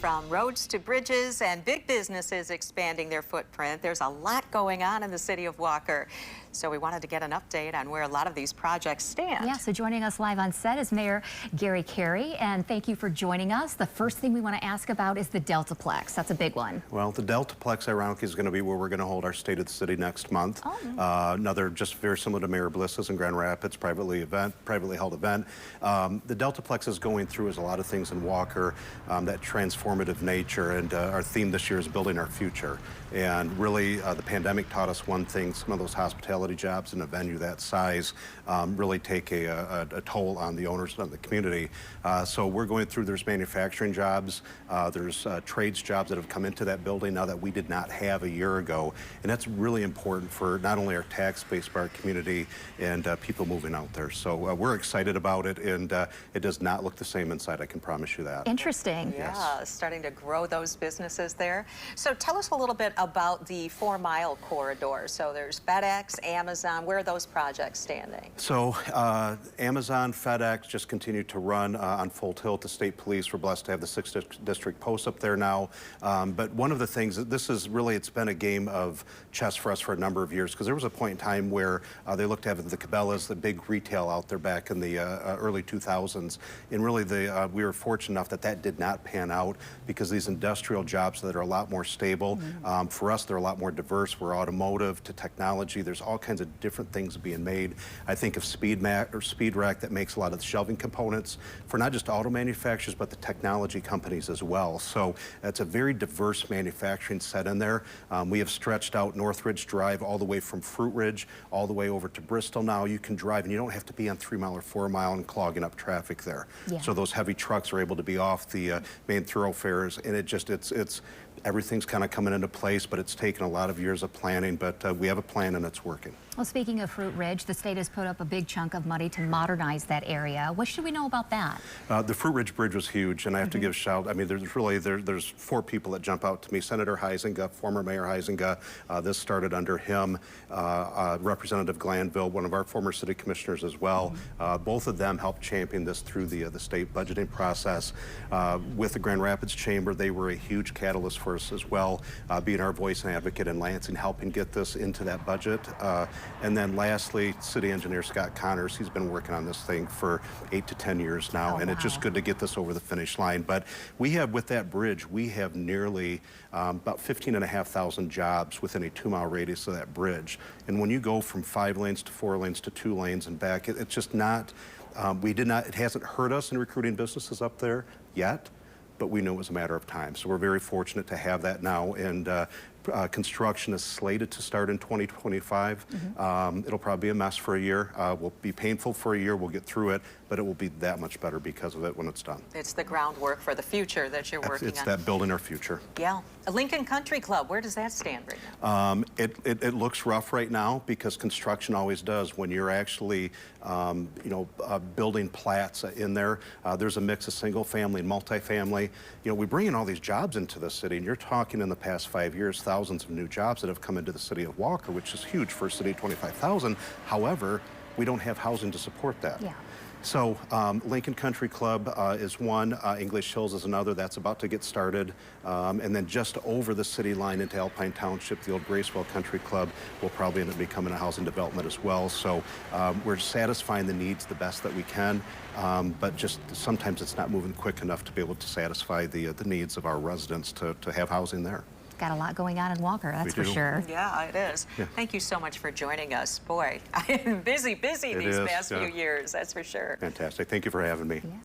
From roads to bridges and big businesses expanding their footprint, there's a lot going on in the city of Walker. So we wanted to get an update on where a lot of these projects stand. Yeah, so joining us live on set is Mayor Kerry, and thank you for joining us. The first thing we want to ask about is the Deltaplex. That's a big one. Well, the Deltaplex, ironically, is going to be where we're going to hold our State of the City next month. Oh. Another just very similar to Mayor Bliss's in Grand Rapids, privately held event. The Deltaplex is going through as a lot of things in Walker, that transformative nature, and our theme this year is building our future. And really, the pandemic taught us one thing: some of those hospitality jobs in a venue that size really take a toll on the owners and on the community. So we're going through, there's manufacturing jobs, there's trades jobs that have come into that building now that we did not have a year ago. And that's really important for not only our tax base, but our community and people moving out there. So we're excited about it, and it does not look the same inside, I can promise you that. Interesting. Yeah, starting to grow those businesses there. So tell us a little bit about the 4-mile corridor. So there's FedEx, Amazon. Where are those projects standing? So Amazon, FedEx just continue to run on full tilt. The state police, we're blessed to have the 6th district post up there now. But one of the things, this is really, it's been a game of chess for us for a number of years, because there was a point in time where they looked at the Cabela's, the big retail out there back in the early 2000s. And really we were fortunate enough that that did not pan out, because these industrial jobs that are a lot more stable, for us, they're a lot more diverse. We're automotive to technology. There's all kinds of different things being made. I think of Speed Rack that makes a lot of the shelving components for not just auto manufacturers, but the technology companies as well. So it's a very diverse manufacturing set in there. We have stretched out Northridge Drive all the way from Fruitridge all the way over to Bristol. Now you can drive and you don't have to be on 3-mile or 4-mile and clogging up traffic there. Yeah. So those heavy trucks are able to be off the main thoroughfares, and it's everything's kind of coming into place, but it's taken a lot of years of planning, but we have a plan and it's working. Well, speaking of Fruitridge, the state has put up a big chunk of money to modernize that area. What should we know about that? The Fruitridge Bridge was huge, and I have to give a shout. I mean, there's 4 people that jump out to me. Senator Huizenga, former Mayor Huizenga, this started under him. Representative Glanville, one of our former city commissioners as well. Both of them helped champion this through the state budgeting process. With the Grand Rapids Chamber, they were a huge catalyst for us as well, being our voice and advocate in Lansing, helping get this into that budget. And then lastly, City Engineer Scott Connors, he's been working on this thing for 8 to 10 years now, and it's just good to get this over the finish line. But we have, with that bridge, we have nearly about 15,500 jobs within a 2-mile radius of that bridge. And when you go from 5 lanes to 4 lanes to 2 lanes and back, it's just not, it hasn't hurt us in recruiting businesses up there yet, but we knew it was a matter of time. So we're very fortunate to have that now, and construction is slated to start in 2025. It'll probably be a mess for a year. Will be painful for a year. We'll get through it, but it will be that much better because of it when it's done. It's the groundwork for the future that you're working on. It's that building our future. Yeah. Lincoln Country Club, where does that stand right now? It looks rough right now, because construction always does. When you're actually, building plats in there, there's a mix of single family and multifamily. You know, we bring in all these jobs into the city, and you're talking in the past 5 years, thousands of new jobs that have come into the city of Walker, which is huge for a city of 25,000. However, we don't have housing to support that. Yeah. So Lincoln Country Club is one, English Hills is another, that's about to get started. And then just over the city line into Alpine Township, the old Gracewell Country Club will probably end up becoming a housing development as well. So we're satisfying the needs the best that we can, but just sometimes it's not moving quick enough to be able to satisfy the needs of our residents to have housing there. Got a lot going on in Walker, that's for sure. Yeah, it is. Yeah. Thank you so much for joining us. Boy, I am busy these past few years, that's for sure. Fantastic. Thank you for having me. Yeah.